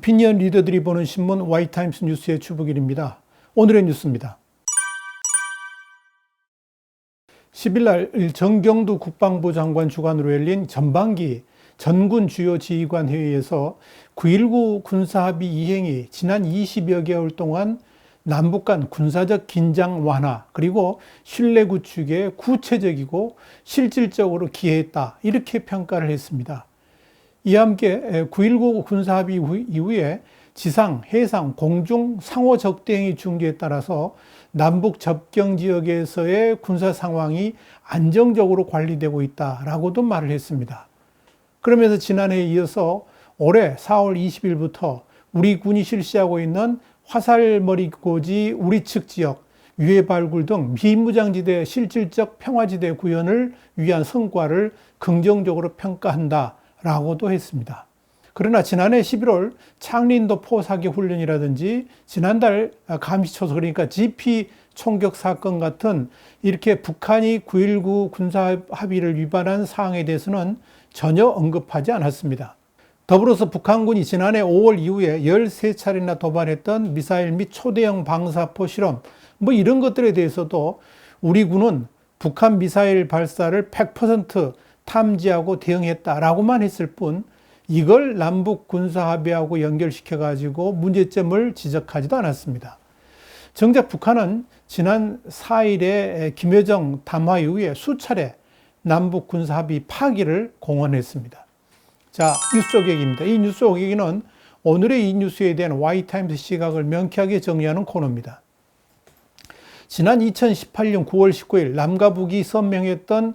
오피니언 리더들이 보는 신문 와이타임스 뉴스의 추부길입니다. 오늘의 뉴스입니다. 10일 날 정경두 국방부 장관 주관으로 열린 전반기 전군 주요 지휘관 회의에서 9.19 군사합의 이행이 지난 20여 개월 동안 남북 간 군사적 긴장 완화 그리고 신뢰 구축에 구체적이고 실질적으로 기여했다, 이렇게 평가를 했습니다. 이와 함께 9.19 군사합의 이후에 지상, 해상, 공중 상호 적대행위 중지에 따라서 남북 접경 지역에서의 군사 상황이 안정적으로 관리되고 있다라고도 말을 했습니다. 그러면서 지난해에 이어서 올해 4월 20일부터 우리 군이 실시하고 있는 화살머리고지 우리 측 지역, 유해 발굴 등 비무장지대 실질적 평화지대 구현을 위한 성과를 긍정적으로 평가한다라고도 했습니다. 그러나 지난해 11월 창린도 포사격 훈련이라든지 지난달 감시초소, 그러니까 GP 총격 사건 같은 이렇게 북한이 9.19 군사 합의를 위반한 사항에 대해서는 전혀 언급하지 않았습니다. 더불어서 북한군이 지난해 5월 이후에 13차례나 도발했던 미사일 및 초대형 방사포 실험, 이런 것들에 대해서도 우리 군은 북한 미사일 발사를 100% 탐지하고 대응했다라고만 했을 뿐, 이걸 남북 군사합의하고 연결시켜가지고 문제점을 지적하지도 않았습니다. 정작 북한은 지난 4일에 김여정 담화 이후에 수차례 남북 군사합의 파기를 공언했습니다. 자, 뉴스 오객입니다. 이 뉴스 오객은 오늘의 이 뉴스에 대한 와이타임스 시각을 명쾌하게 정리하는 코너입니다. 지난 2018년 9월 19일 남과 북이 서명했던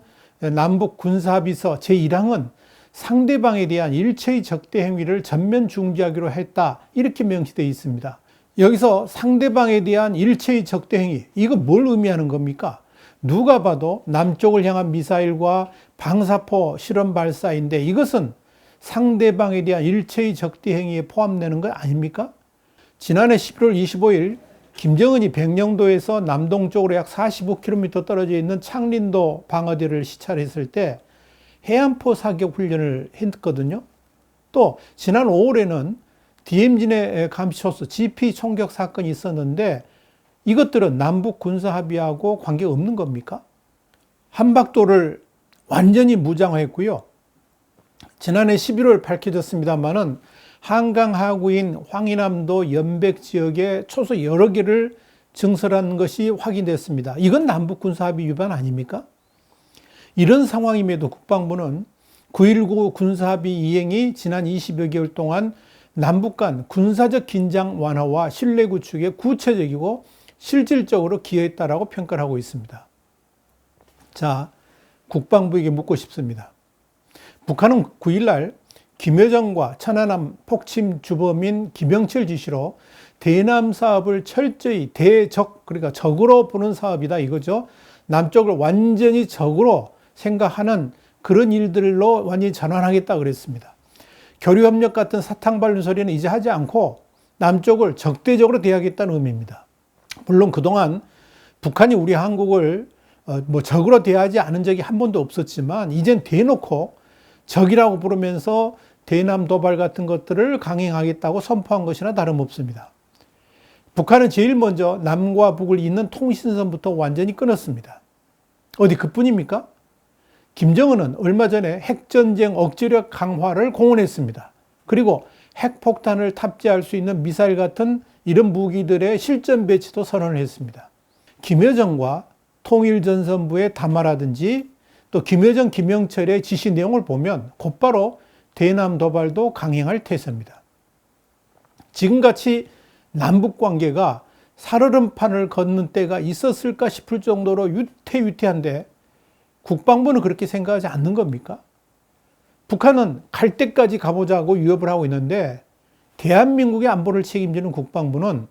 남북 군사합의서 제1항은 상대방에 대한 일체의 적대 행위를 전면 중지하기로 했다, 이렇게 명시되어 있습니다. 여기서 상대방에 대한 일체의 적대 행위, 이거 뭘 의미하는 겁니까? 누가 봐도 남쪽을 향한 미사일과 방사포 실험 발사인데 이것은 상대방에 대한 일체의 적대 행위에 포함되는 거 아닙니까? 지난해 11월 25일 김정은이 백령도에서 남동쪽으로 약 45km 떨어져 있는 창린도 방어대를 시찰했을 때 해안포 사격 훈련을 했거든요. 또 지난 5월에는 DMZ 감시초소 GP 총격 사건이 있었는데 이것들은 남북 군사 합의하고 관계없는 겁니까? 한박도를 완전히 무장화했고요. 지난해 11월 밝혀졌습니다만은 한강 하구인 황해남도 연백 지역에 초소 여러 개를 증설한 것이 확인됐습니다. 이건 남북 군사 합의 위반 아닙니까? 이런 상황임에도 국방부는 9.19 군사합의 이행이 지난 20여 개월 동안 남북 간 군사적 긴장 완화와 신뢰 구축에 구체적이고 실질적으로 기여했다라고 평가를 하고 있습니다. 자, 국방부에게 묻고 싶습니다. 북한은 9일날 김여정과 천안함 폭침 주범인 김영철 지시로 대남 사업을 철저히 대적, 그러니까 적으로 보는 사업이다 이거죠. 남쪽을 완전히 적으로 생각하는 그런 일들로 완전히 전환하겠다 그랬습니다. 교류협력 같은 사탕 발른 소리는 이제 하지 않고 남쪽을 적대적으로 대하겠다는 의미입니다. 물론 그동안 북한이 우리 한국을 적으로 대하지 않은 적이 한 번도 없었지만 이젠 대놓고 적이라고 부르면서 대남 도발 같은 것들을 강행하겠다고 선포한 것이나 다름없습니다. 북한은 제일 먼저 남과 북을 잇는 통신선부터 완전히 끊었습니다. 어디 그뿐입니까? 김정은은 얼마 전에 핵전쟁 억제력 강화를 공언했습니다. 그리고 핵폭탄을 탑재할 수 있는 미사일 같은 이런 무기들의 실전 배치도 선언을 했습니다. 김여정과 통일전선부의 담화라든지 또 김여정, 김영철의 지시 내용을 보면 곧바로 대남 도발도 강행할 태세입니다. 지금같이 남북관계가 살얼음판을 걷는 때가 있었을까 싶을 정도로 위태위태한데 국방부는 그렇게 생각하지 않는 겁니까? 북한은 갈 때까지 가보자고 위협을 하고 있는데 대한민국의 안보를 책임지는 국방부는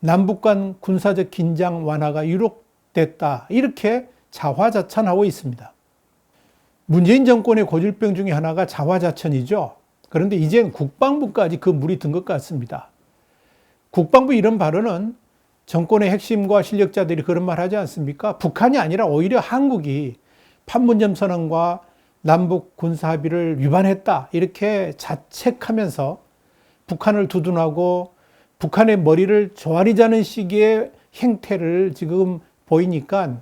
남북 간 군사적 긴장 완화가 이룩됐다, 이렇게 자화자찬하고 있습니다. 문재인 정권의 고질병 중에 하나가 자화자찬이죠. 그런데 이젠 국방부까지 그 물이 든 것 같습니다. 국방부 이런 발언은 정권의 핵심과 실력자들이 그런 말 하지 않습니까? 북한이 아니라 오히려 한국이 판문점 선언과 남북 군사 합의를 위반했다, 이렇게 자책하면서 북한을 두둔하고 북한의 머리를 조아리 자는 식의 행태를 지금 보이니까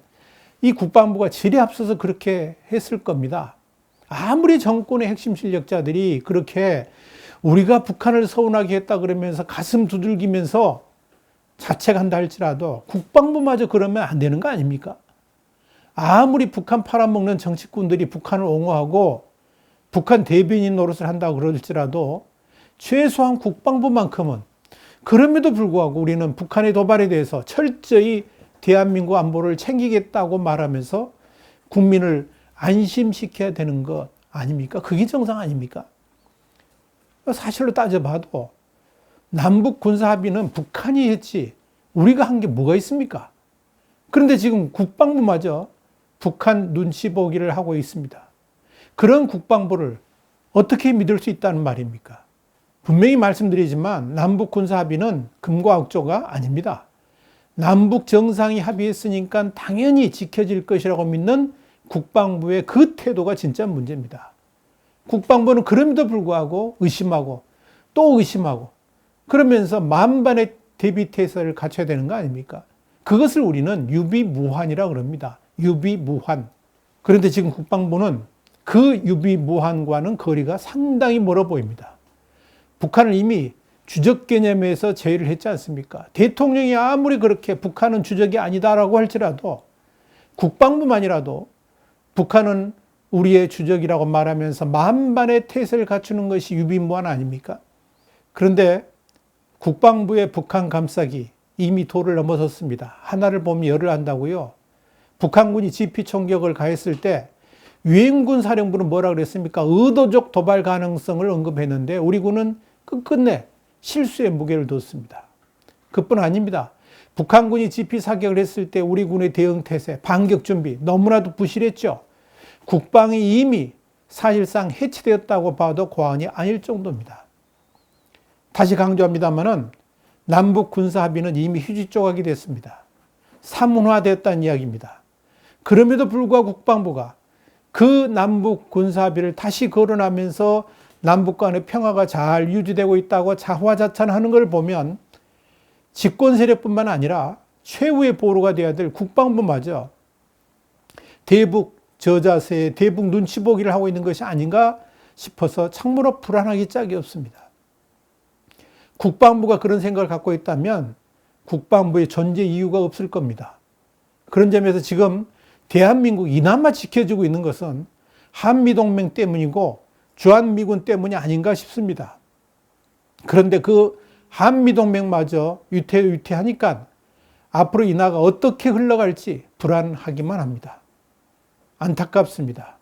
이 국방부가 질에 앞서서 그렇게 했을 겁니다. 아무리 정권의 핵심 실력자들이 그렇게 우리가 북한을 서운하게 했다 그러면서 가슴 두들기면서 자책한다 할지라도 국방부마저 그러면 안 되는 거 아닙니까? 아무리 북한 팔아먹는 정치꾼들이 북한을 옹호하고 북한 대변인 노릇을 한다고 그럴지라도 최소한 국방부만큼은 그럼에도 불구하고 우리는 북한의 도발에 대해서 철저히 대한민국 안보를 챙기겠다고 말하면서 국민을 안심시켜야 되는 것 아닙니까? 그게 정상 아닙니까? 사실로 따져봐도 남북 군사합의는 북한이 했지 우리가 한 게 뭐가 있습니까? 그런데 지금 국방부마저 북한 눈치 보기를 하고 있습니다. 그런 국방부를 어떻게 믿을 수 있다는 말입니까? 분명히 말씀드리지만 남북 군사합의는 금과 억조가 아닙니다. 남북 정상이 합의했으니까 당연히 지켜질 것이라고 믿는 국방부의 그 태도가 진짜 문제입니다. 국방부는 그럼에도 불구하고 의심하고 또 의심하고 그러면서 만반의 대비태세를 갖춰야 되는 거 아닙니까? 그것을 우리는 유비무환이라고 그럽니다. 유비무환. 그런데 지금 국방부는 그 유비무환과는 거리가 상당히 멀어 보입니다. 북한은 이미 주적 개념에서 제의를 했지 않습니까? 대통령이 아무리 그렇게 북한은 주적이 아니다라고 할지라도 국방부만이라도 북한은 우리의 주적이라고 말하면서 만반의 태세를 갖추는 것이 유비무환 아닙니까? 그런데 국방부의 북한 감싸기 이미 도를 넘어섰습니다. 하나를 보면 열을 안다고요. 북한군이 지피 총격을 가했을 때 유엔군 사령부는 뭐라 그랬습니까? 의도적 도발 가능성을 언급했는데 우리 군은 끝끝내 실수에 무게를 뒀습니다. 그뿐 아닙니다. 북한군이 지피 사격을 했을 때 우리 군의 대응 태세, 반격 준비 너무나도 부실했죠. 국방이 이미 사실상 해체되었다고 봐도 과언이 아닐 정도입니다. 다시 강조합니다마는 남북 군사 합의는 이미 휴지 조각이 됐습니다. 사문화되었다는 이야기입니다. 그럼에도 불구하고 국방부가 그 남북 군사 합의를 다시 거론하면서 남북 간의 평화가 잘 유지되고 있다고 자화자찬하는 걸 보면 집권 세력뿐만 아니라 최후의 보루가 되어야 될 국방부마저 대북 저자세에 대북 눈치 보기를 하고 있는 것이 아닌가 싶어서 참으로 불안하기 짝이 없습니다. 국방부가 그런 생각을 갖고 있다면 국방부의 존재 이유가 없을 겁니다. 그런 점에서 지금 대한민국이 이나마 지켜주고 있는 것은 한미동맹 때문이고 주한미군 때문이 아닌가 싶습니다. 그런데 그 한미동맹마저 위태위태하니까 앞으로 이 나라가 어떻게 흘러갈지 불안하기만 합니다. 안타깝습니다.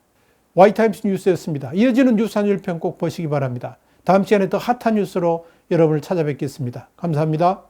와이타임스 뉴스였습니다. 이어지는 뉴스 한 줄 평 꼭 보시기 바랍니다. 다음 시간에 더 핫한 뉴스로 여러분을 찾아뵙겠습니다. 감사합니다.